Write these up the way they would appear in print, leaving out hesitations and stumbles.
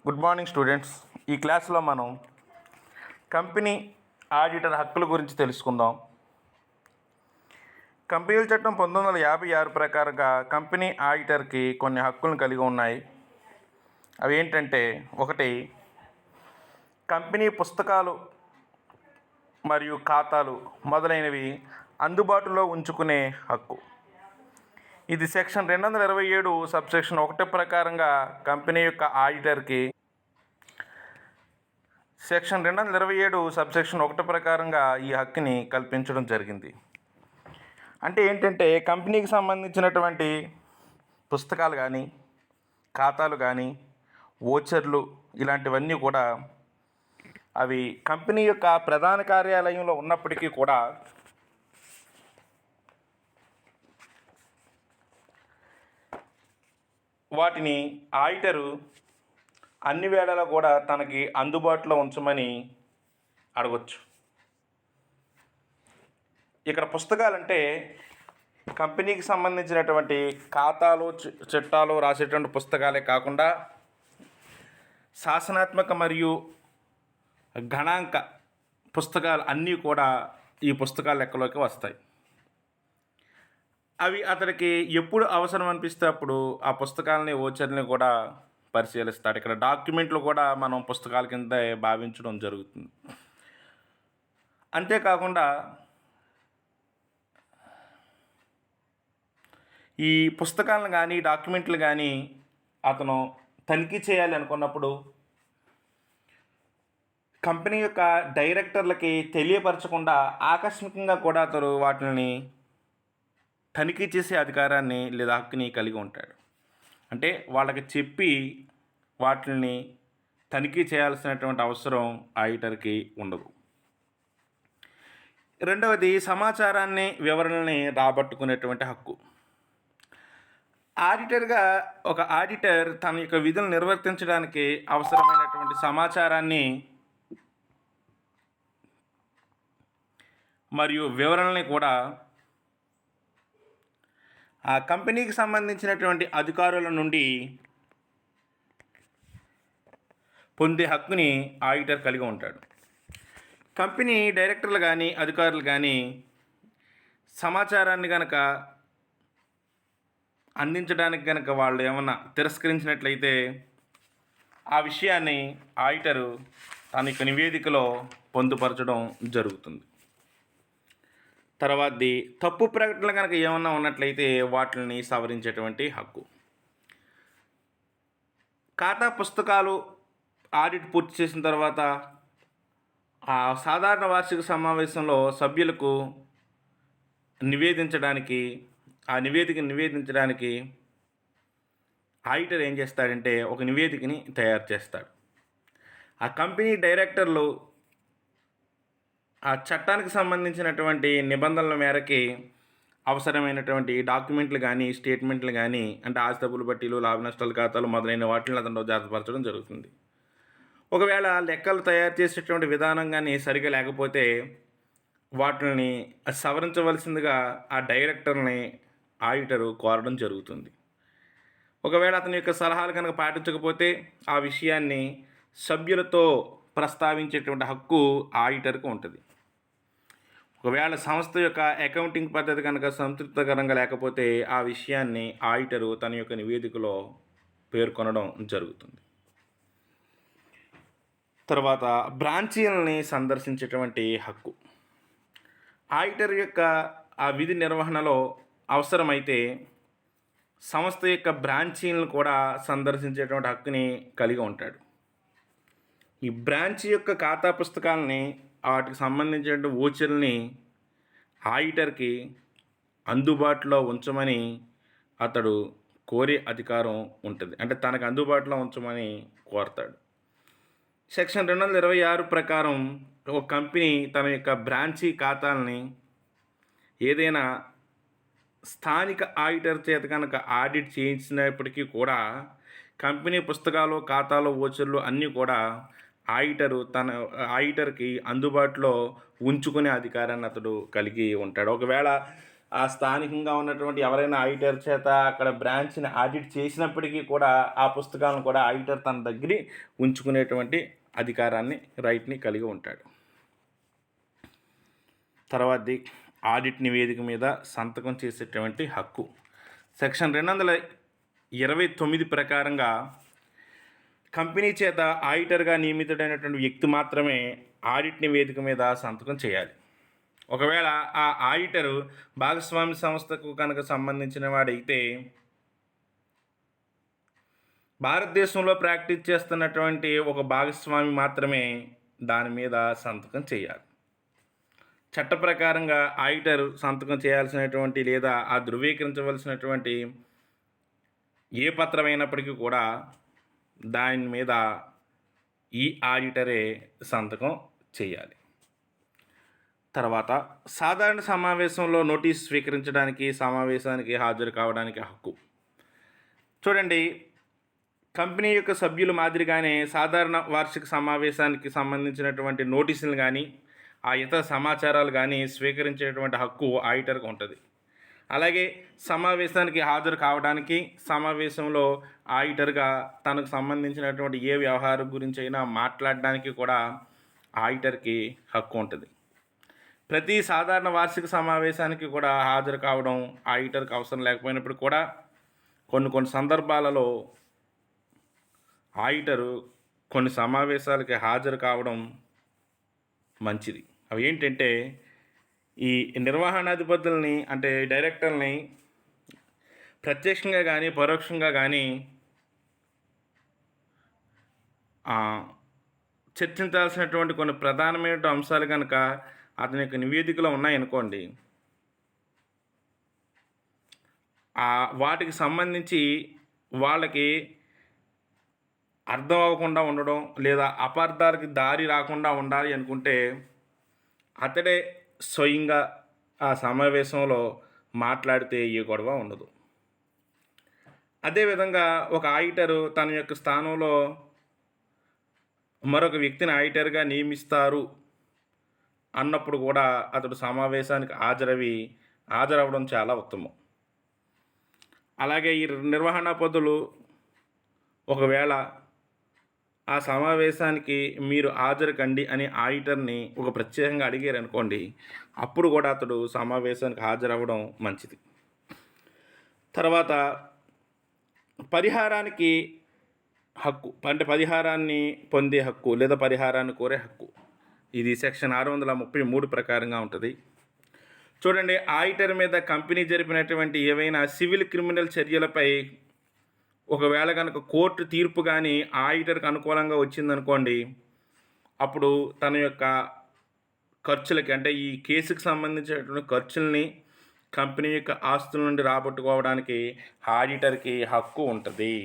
Good morning students. ఈ క్లాస్లో మనం కంపెనీ ఆడిటర్ హక్కుల గురించి తెలుసుకుందాం. కంపెనీల చట్టం 1956 ప్రకారంగా కంపెనీ ఆడిటర్కి కొన్ని హక్కులను కలిగి ఉన్నాయి. అవి ఏంటంటే, ఒకటి, కంపెనీ పుస్తకాలు మరియు ఖాతాలు మొదలైనవి అందుబాటులో ఉంచుకునే హక్కు. ఇది సెక్షన్ 227 సబ్సెక్షన్ 1 ప్రకారంగా కంపెనీ యొక్క ఆడిటర్కి సెక్షన్ 227 సబ్సెక్షన్ 1 ప్రకారంగా ఈ హక్కుని కల్పించడం జరిగింది. అంటే ఏంటంటే, కంపెనీకి సంబంధించినటువంటి పుస్తకాలు కానీ, ఖాతాలు కానీ, ఓచర్లు ఇలాంటివన్నీ కూడా అవి కంపెనీ యొక్క ప్రధాన కార్యాలయంలో ఉన్నప్పటికీ కూడా వాటిని ఆడిటరు అన్ని వేళలా కూడా తనకి అందుబాటులో ఉంచమని అడగొచ్చు. ఇక్కడ పుస్తకాలంటే కంపెనీకి సంబంధించినటువంటి ఖాతాలు, చట్టాలు రాసేటువంటి పుస్తకాలే కాకుండా శాసనాత్మక మరియు గణాంక పుస్తకాలు అన్నీ కూడా ఈ పుస్తకాల లెక్కలోకి వస్తాయి. అవి అతడికి ఎప్పుడు అవసరం అనిపిస్తే అప్పుడు ఆ పుస్తకాలని, ఓచర్ని కూడా పరిశీలిస్తాడు. ఇక్కడ డాక్యుమెంట్లు కూడా మనం పుస్తకాల కింద భావించడం జరుగుతుంది. అంతేకాకుండా ఈ పుస్తకాలను కానీ, డాక్యుమెంట్లు కానీ అతను తనిఖీ చేయాలి అనుకున్నప్పుడు కంపెనీ యొక్క డైరెక్టర్లకి తెలియపరచకుండా ఆకస్మికంగా కూడా అతను వాటిని తనిఖీ చేసే అధికారాన్ని లేదా హక్కుని కలిగి ఉంటాడు. అంటే వాళ్ళకి చెప్పి వాటిని తనిఖీ చేయాల్సినటువంటి అవసరం ఆడిటర్కి ఉండదు. రెండవది, సమాచారాన్ని, వివరణని రాబట్టుకునేటువంటి హక్కు. ఒక ఆడిటర్ తన యొక్క విధులు నిర్వర్తించడానికి అవసరమైనటువంటి సమాచారాన్ని మరియు వివరణని కూడా ఆ కంపెనీకి సంబంధించినటువంటి అధికారుల నుండి పొందే హక్కుని ఆడిటర్ కలిగి ఉంటాడు. కంపెనీ డైరెక్టర్లు కానీ, అధికారులు కానీ సమాచారాన్ని కనుక అందించడానికి కనుక వాళ్ళు ఏమన్నా తిరస్కరించినట్లయితే ఆ విషయాన్ని ఆడిటరు తన యొక్క నివేదికలో పొందుపరచడం జరుగుతుంది. తర్వాతది, తప్పు ప్రకటనలు కనుక ఏమన్నా ఉన్నట్లయితే వాటిని సవరించేటువంటి హక్కు. ఖాతా పుస్తకాలు ఆడిట్ పూర్తి చేసిన తర్వాత ఆ సాధారణ వార్షిక సమావేశంలో సభ్యులకు నివేదించడానికి ఆడిటర్ ఏం చేస్తాడంటే ఒక నివేదికని తయారు చేస్తాడు. ఆ కంపెనీ డైరెక్టర్లు ఆ చట్టానికి సంబంధించినటువంటి నిబంధనల మేరకి అవసరమైనటువంటి డాక్యుమెంట్లు కానీ, స్టేట్మెంట్లు కానీ, అంటే ఆస్తిపరుల బట్టీలు, లాభ నష్టాల ఖాతాలు మొదలైన వాటిని అతను జాగ్రత్తపరచడం జరుగుతుంది. ఒకవేళ లెక్కలు తయారు చేసేటువంటి విధానం కానీ సరిగా లేకపోతే వాటిని సవరించవలసిందిగా ఆ డైరెక్టర్ని ఆడిటరు కోరడం జరుగుతుంది. ఒకవేళ అతని యొక్క సలహాలు కనుక పాటించకపోతే ఆ విషయాన్ని సభ్యులతో ప్రస్తావించేటువంటి హక్కు ఆడిటర్కి ఉంటుంది. ఒకవేళ సంస్థ యొక్క అకౌంటింగ్ పద్ధతి కనుక సంతృప్తికరంగా లేకపోతే ఆ విషయాన్ని ఆడిటరు తన యొక్క నివేదికలో పేర్కొనడం జరుగుతుంది. తర్వాత, బ్రాంచీలని సందర్శించేటువంటి హక్కు. ఆడిటర్ యొక్క ఆ విధి నిర్వహణలో అవసరమైతే సంస్థ యొక్క బ్రాంచీలను కూడా సందర్శించేటువంటి హక్కుని కలిగి ఉంటాడు. ఈ బ్రాంచ్ యొక్క ఖాతా పుస్తకాలని, వాటికి సంబంధించిన ఓచర్ని ఆడిటర్కి అందుబాటులో ఉంచమని అతడు కోరే అధికారం ఉంటుంది. అంటే తనకు అందుబాటులో ఉంచమని కోరతాడు. సెక్షన్ 226 ప్రకారం ఒక కంపెనీ తన యొక్క బ్రాంచీ ఖాతాలని ఏదైనా స్థానిక ఆడిటర్ చేత కనుక ఆడిట్ చేయించినప్పటికీ కూడా కంపెనీ పుస్తకాలు, ఖాతాలు, ఓచర్లు అన్నీ కూడా ఆడిటర్కి అందుబాటులో ఉంచుకునే అధికారాన్ని అతడు కలిగి ఉంటాడు. ఒకవేళ ఆ స్థానికంగా ఉన్నటువంటి ఎవరైనా ఆడిటర్ చేత అక్కడ బ్రాంచ్ని ఆడిట్ చేసినప్పటికీ కూడా ఆ పుస్తకాలను కూడా ఆడిటర్ తన దగ్గర ఉంచుకునేటువంటి అధికారాన్ని, రైట్ని కలిగి ఉంటాడు. తర్వాతది ఆడిట్ నివేదిక మీద సంతకం చేసేటువంటి హక్కు. సెక్షన్ 229 ప్రకారంగా కంపెనీ చేత ఆడిటర్గా నియమితుడైనటువంటి వ్యక్తి మాత్రమే ఆడిట్ నివేదిక మీద సంతకం చేయాలి. ఒకవేళ ఆ ఆడిటరు భాగస్వామి సంస్థకు కనుక సంబంధించిన వాడైతే భారతదేశంలో ప్రాక్టీస్ చేస్తున్నటువంటి ఒక భాగస్వామి మాత్రమే దాని మీద సంతకం చేయాలి. చట్ట ప్రకారంగా ఆడిటర్ సంతకం చేయాల్సినటువంటి లేదా ఆ ధృవీకరించవలసినటువంటి ఏ పత్రమైనప్పటికీ కూడా దాని మీద ఈ ఆడిటరే సంతకం చేయాలి. తర్వాత సాధారణ సమావేశంలో నోటీస్ స్వీకరించడానికి, సమావేశానికి హాజరు కావడానికి హక్కు. చూడండి, కంపెనీ యొక్క సభ్యుల మాదిరిగానే సాధారణ వార్షిక సమావేశానికి సంబంధించినటువంటి నోటీసులు కానీ ఆ ఇతర సమాచారాలు కానీ స్వీకరించేటువంటి హక్కు ఆడిటర్కి ఉంటుంది. అలాగే సమావేశానికి హాజరు కావడానికి, సమావేశంలో ఆడిటర్గా తనకు సంబంధించినటువంటి ఏ వ్యవహారం గురించి అయినా మాట్లాడడానికి కూడా ఆడిటర్కి హక్కు ఉంటుంది. ప్రతి సాధారణ వార్షిక సమావేశానికి కూడా హాజరు కావడం ఆడిటర్కి అవసరం లేకపోయినప్పుడు కూడా కొన్ని సందర్భాలలో ఆడిటరు కొన్ని సమావేశాలకి హాజరు కావడం మంచిది. అవి ఏంటంటే, ఈ నిర్వహణాధిపతుల్ని అంటే డైరెక్టర్ని ప్రత్యక్షంగా కానీ పరోక్షంగా కానీ చర్చించాల్సినటువంటి కొన్ని ప్రధానమైన అంశాలు కనుక అతని యొక్క నివేదికలో ఉన్నాయనుకోండి, వాటికి సంబంధించి వాళ్ళకి అర్థం అవ్వకుండా ఉండడం లేదా అపార్థాలకి దారి రాకుండా ఉండాలి అనుకుంటే అతడే స్వయంగా ఆ సమావేశంలో మాట్లాడితే ఏ గొడవ ఉండదు. అదేవిధంగా ఒక ఆడిటరు తన యొక్క స్థానంలో మరొక వ్యక్తిని ఆడిటర్గా నియమిస్తారు అన్నప్పుడు కూడా అతడు సమావేశానికి హాజరవ్వడం చాలా ఉత్తమం. అలాగే ఈ నిర్వహణ పదులు ఒకవేళ ఆ సమావేశానికి మీరు హాజరు కండి అని ఆడిటర్ని ఒక ప్రత్యేకంగా అడిగారు అనుకోండి, అప్పుడు కూడా అతడు సమావేశానికి హాజరవ్వడం మంచిది. తర్వాత పరిహారానికి హక్కు, అంటే పరిహారాన్ని పొందే హక్కు లేదా పరిహారాన్ని కోరే హక్కు. ఇది సెక్షన్ 633 ప్రకారంగా ఉంటుంది. చూడండి, ఆడిటర్ మీద కంపెనీ జరిపినటువంటి ఏవైనా సివిల్ క్రిమినల్ చర్యలపై ఒకవేళ కనుక కోర్టు తీర్పు కానీ ఆడిటర్కి అనుకూలంగా వచ్చిందనుకోండి, అప్పుడు తన యొక్క ఖర్చులకి, అంటే ఈ కేసుకు సంబంధించినటువంటి ఖర్చుల్ని కంపెనీ యొక్క ఆస్తుల నుండి రాబట్టుకోవడానికి ఆడిటర్కి హక్కు ఉంటుంది.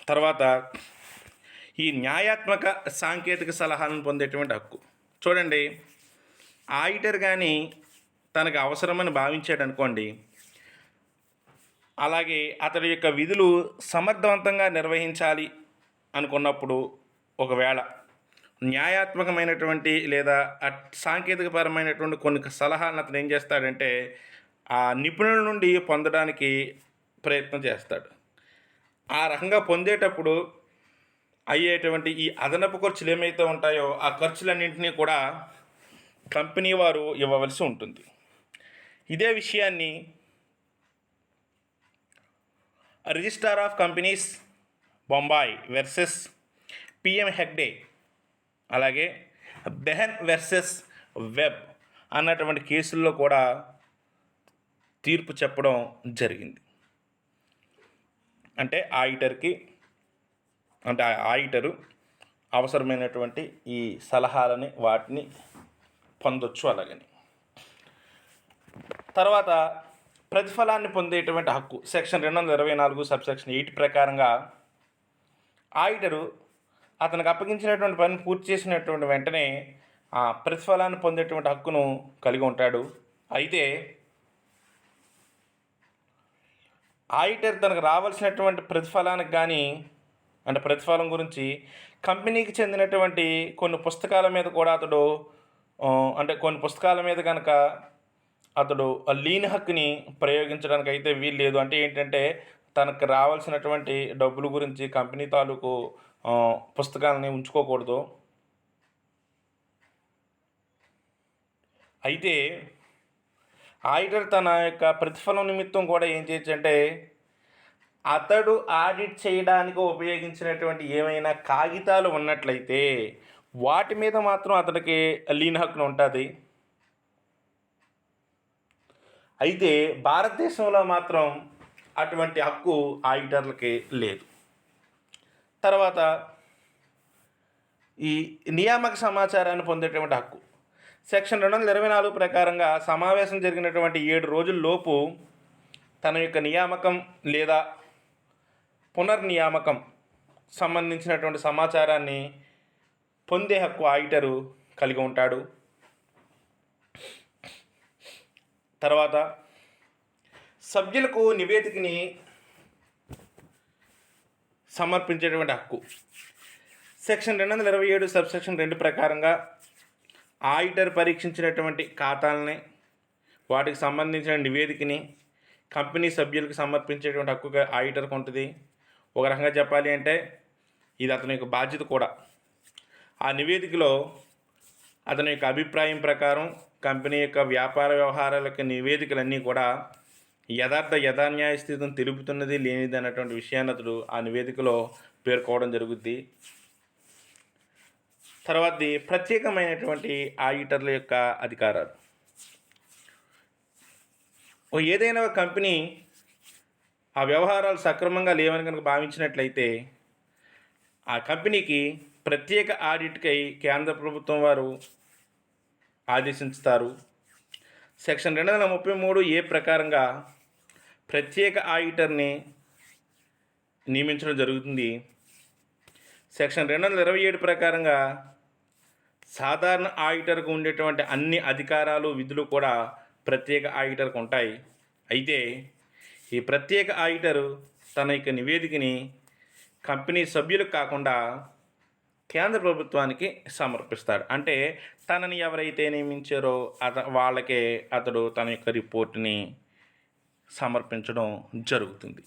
తర్వాత ఈ న్యాయాత్మక సాంకేతిక సలహాలను పొందేటువంటి హక్కు. చూడండి, ఆడిటర్ కానీ తనకు అవసరమని భావించాడు అనుకోండి, అలాగే అతడి యొక్క విధులు సమర్థవంతంగా నిర్వహించాలి అనుకున్నప్పుడు ఒకవేళ న్యాయాత్మకమైనటువంటి లేదా సాంకేతికపరమైనటువంటి కొన్ని సలహాలను అతను ఏం చేస్తాడంటే ఆ నిపుణుల నుండి పొందడానికి ప్రయత్నం చేస్తాడు. ఆ రకంగా పొందేటప్పుడు అయ్యేటువంటి ఈ అదనపు ఖర్చులు ఏమైతే ఉంటాయో ఆ ఖర్చులన్నింటినీ కూడా కంపెనీ వారు ఇవ్వవలసి ఉంటుంది. ఇదే విషయాన్ని registrar of companies Bombay versus PM Hegde, అలాగే బెహన్ వర్సెస్ వెబ్ అన్నటువంటి కేసుల్లో కూడా తీర్పు చెప్పడం జరిగింది. అంటే ఆడిటరు అవసరమైనటువంటి ఈ సలహాలని వాటిని పొందొచ్చు. అలాగని తర్వాత ప్రతిఫలాన్ని పొందేటువంటి హక్కు. సెక్షన్ 224 సబ్సెక్షన్ 8 ప్రకారంగా ఆడిటరు అతనికి అప్పగించినటువంటి పని పూర్తి చేసినటువంటి వెంటనే ఆ ప్రతిఫలాన్ని పొందేటువంటి హక్కును కలిగి ఉంటాడు. అయితే ఆడిటర్ తనకు రావాల్సినటువంటి ప్రతిఫలానికి కానీ, అంటే ప్రతిఫలం గురించి కంపెనీకి చెందినటువంటి కొన్ని పుస్తకాల మీద కూడా అతడు అంటే కొన్ని పుస్తకాల మీద కనుక అతడు లీన్ హక్కుని ప్రయోగించడానికి అయితే వీలు లేదు. అంటే ఏంటంటే తనకు రావాల్సినటువంటి డబ్బుల గురించి కంపెనీ తాలూకు పుస్తకాలని ఉంచుకోకూడదు. అయితే ఆడిటర్ తన యొక్క ప్రతిఫలం నిమిత్తం కూడా ఏం చేయొచ్చంటే అతడు ఆడిట్ చేయడానికి ఉపయోగించినటువంటి ఏమైనా కాగితాలు ఉన్నట్లయితే వాటి మీద మాత్రం అతడికి లీన్ హక్కును ఉంటుంది. అయితే భారతదేశంలో మాత్రం అటువంటి హక్కు ఆడిటర్లకి లేదు. తర్వాత ఈ నియామక సమాచారాన్ని పొందేటువంటి హక్కు సెక్షన్ 224 ప్రకారంగా సమావేశం జరిగినటువంటి 7 రోజుల్లోపు తన యొక్క నియామకం లేదా పునర్నియామకం సంబంధించినటువంటి సమాచారాన్ని పొందే హక్కు ఆడిటరు కలిగి ఉంటాడు. తర్వాత సభ్యులకు నివేదికని సమర్పించేటువంటి హక్కు సెక్షన్ 227 సబ్సెక్షన్ 2 ప్రకారంగా ఆడిటర్ పరీక్షించినటువంటి ఖాతాలని వాటికి సంబంధించిన నివేదికని కంపెనీ సభ్యులకు సమర్పించేటువంటి హక్కు ఆడిటర్కి ఉంటుంది. ఒక రకంగా చెప్పాలి అంటే ఇది అతని యొక్క బాధ్యత కూడా. ఆ నివేదికలో అతని యొక్క అభిప్రాయం ప్రకారం కంపెనీ యొక్క వ్యాపార వ్యవహారాలకు నివేదికలన్నీ కూడా యథాన్యాయ స్థితిని తెలుపుతున్నది లేనిది అన్నటువంటి విషయాన్ని అతడు ఆ నివేదికలో పేర్కోవడం జరుగుద్ది. తర్వాతది ప్రత్యేకమైనటువంటి ఆడిటర్ల యొక్క అధికారాలు. ఏదైనా కంపెనీ ఆ వ్యవహారాలు సక్రమంగా లేవని కనుక భావించినట్లయితే ఆ కంపెనీకి ప్రత్యేక ఆడిట్కై కేంద్ర ప్రభుత్వం వారు ఆదేశిస్తారు. సెక్షన్ 233 ప్రకారంగా ప్రత్యేక ఆడిటర్ని నియమించడం జరుగుతుంది. సెక్షన్ 227 ప్రకారంగా సాధారణ ఆడిటర్కు ఉండేటువంటి అన్ని అధికారాలు విధులు కూడా ప్రత్యేక ఆడిటర్కు ఉంటాయి. అయితే ఈ ప్రత్యేక ఆడిటరు తన యొక్క నివేదికని కంపెనీ సభ్యులకు కాకుండా కేంద్ర ప్రభుత్వానికి సమర్పిస్తాడు. అంటే తనని ఎవరైతే నియమించారో వాళ్ళకే అతడు తన యొక్క రిపోర్ట్ని సమర్పించడం జరుగుతుంది.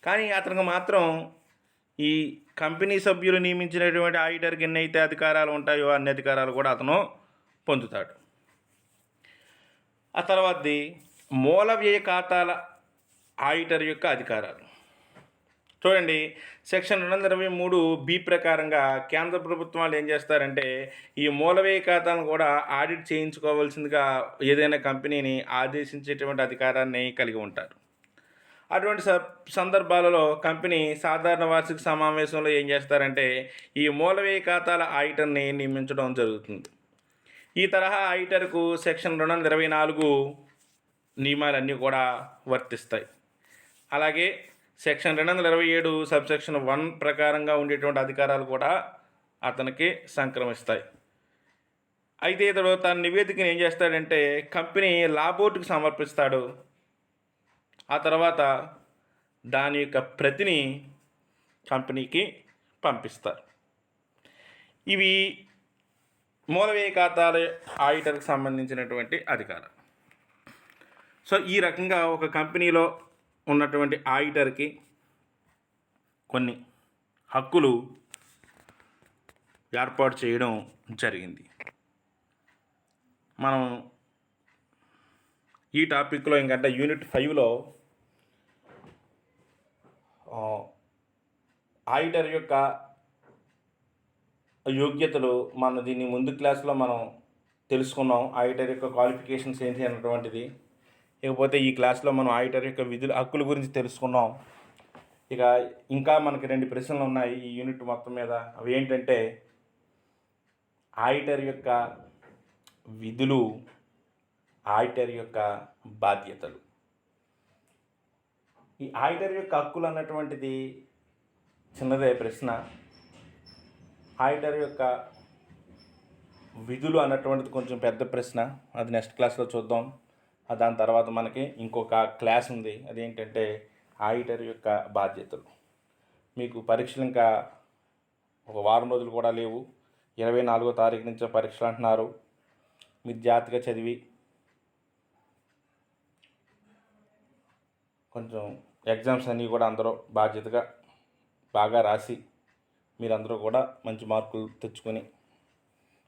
కానీ అతనికి మాత్రం ఈ కంపెనీ సభ్యులు నియమించినటువంటి ఆడిటర్కి ఎన్ని అయితే అధికారాలు ఉంటాయో అన్ని అధికారాలు కూడా అతను పొందుతాడు. ఆ తర్వాతది మూల వ్యయ ఖాతాల ఆడిటర్ యొక్క అధికారాలు. చూడండి, సెక్షన్ 223 ప్రకారంగా కేంద్ర ప్రభుత్వాలు ఏం చేస్తారంటే ఈ మూల వ్యయ ఖాతాలను కూడా ఆడిట్ చేయించుకోవాల్సిందిగా ఏదైనా కంపెనీని ఆదేశించేటువంటి అధికారాన్ని కలిగి ఉంటారు. అటువంటి సందర్భాలలో కంపెనీ సాధారణ వార్షిక సమావేశంలో ఏం చేస్తారంటే ఈ మూల వ్యయ ఖాతాల ఆడిటర్ని నియమించడం జరుగుతుంది. ఈ తరహా ఆడిటర్కు సెక్షన్ 224 నియమాలన్నీ కూడా వర్తిస్తాయి. అలాగే సెక్షన్ 227 సబ్సెక్షన్ 1 ప్రకారంగా ఉండేటువంటి అధికారాలు కూడా అతనికి సంక్రమిస్తాయి. అయితే ఇతడు తన నివేదికను ఏం చేస్తాడంటే కంపెనీ లా బోర్డుకి సమర్పిస్తాడు. ఆ తర్వాత దాని యొక్క ప్రతిని కంపెనీకి పంపిస్తారు. ఇవి మూల వ్యయ ఖాతాల ఆడిటర్కి సంబంధించినటువంటి అధికారం. సో ఈ రకంగా ఒక కంపెనీలో ఉన్నటువంటి ఆడిటర్కి కొన్ని హక్కులు ఏర్పాటు చేయడం జరిగింది. మనం ఈ టాపిక్లో ఇంకంటే యూనిట్ 5లో ఆడిటర్ యొక్క యోగ్యతలు మనం దీన్ని ముందు క్లాస్లో మనం తెలుసుకున్నాం. ఆడిటర్ యొక్క క్వాలిఫికేషన్స్ ఏంటి అన్నటువంటిది. ఇకపోతే ఈ క్లాస్లో మనం ఆడిటర్ యొక్క విధుల హక్కుల గురించి తెలుసుకున్నాం. ఇక ఇంకా మనకి 2 ప్రశ్నలు ఉన్నాయి ఈ యూనిట్ మొత్తం మీద. అవి ఏంటంటే ఆడిటర్ యొక్క విధులు, ఆడిటర్ యొక్క బాధ్యతలు. ఈ ఆడిటర్ యొక్క హక్కులు అన్నటువంటిది చిన్నదే ప్రశ్న. ఆడిటర్ యొక్క విధులు అన్నటువంటిది కొంచెం పెద్ద ప్రశ్న. అది నెక్స్ట్ క్లాస్లో చూద్దాం. దాని తర్వాత మనకి ఇంకొక క్లాస్ ఉంది, అదేంటంటే ఆడిటర్ యొక్క బాధ్యతలు. మీకు పరీక్షలు ఇంకా ఒక వారం రోజులు కూడా లేవు. 24వ తారీఖు నుంచే పరీక్షలు అంటున్నారు. మీరు జాగ్రత్తగా చదివి కొంచెం ఎగ్జామ్స్ అన్నీ కూడా అందరూ బాధ్యతగా బాగా రాసి మీరందరూ కూడా మంచి మార్కులు తెచ్చుకొని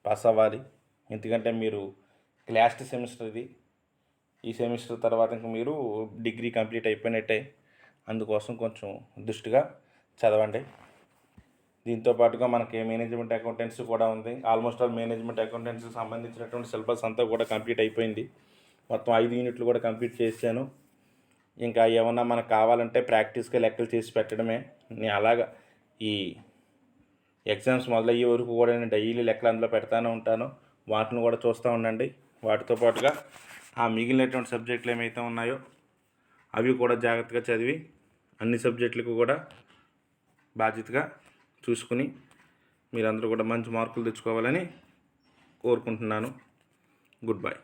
పాస్ అవ్వాలి. ఎందుకంటే మీరు లాస్ట్ సెమిస్టర్ ఇది. ఈ సెమిస్టర్ తర్వాత ఇంక మీరు డిగ్రీ కంప్లీట్ అయిపోయినట్టే. అందుకోసం కొంచెం దృష్టిగా చదవండి. దీంతో పాటుగా మనకి మేనేజ్మెంట్ అకౌంటెన్సీ కూడా ఉంది. ఆల్మోస్ట్ ఆల్ మేనేజ్మెంట్ అకౌంటెన్సీకి సంబంధించినటువంటి సిలబస్ అంతా కూడా కంప్లీట్ అయిపోయింది. మొత్తం 5 యూనిట్లు కూడా కంప్లీట్ చేశాను. ఇంకా ఏమన్నా మనకు కావాలంటే ప్రాక్టీస్గా లెక్కలు చేసి పెట్టడమే. నేను అలాగా ఈ ఎగ్జామ్స్ మొదలయ్యే వరకు కూడా నేను డైలీ లెక్కలు అందులో పెడతానే ఉంటాను. వాటిని కూడా చూస్తూ ఉండండి. వాటితో పాటుగా ఆ మిగిలినటువంటి సబ్జెక్టులు ఏమైతే ఉన్నాయో అవి కూడా జాగ్రత్తగా చదివి అన్ని సబ్జెక్టులకు కూడా బాధ్యతగా చూసుకుని మీరందరూ కూడా మంచి మార్కులు తెచ్చుకోవాలని కోరుకుంటున్నాను. Good bye.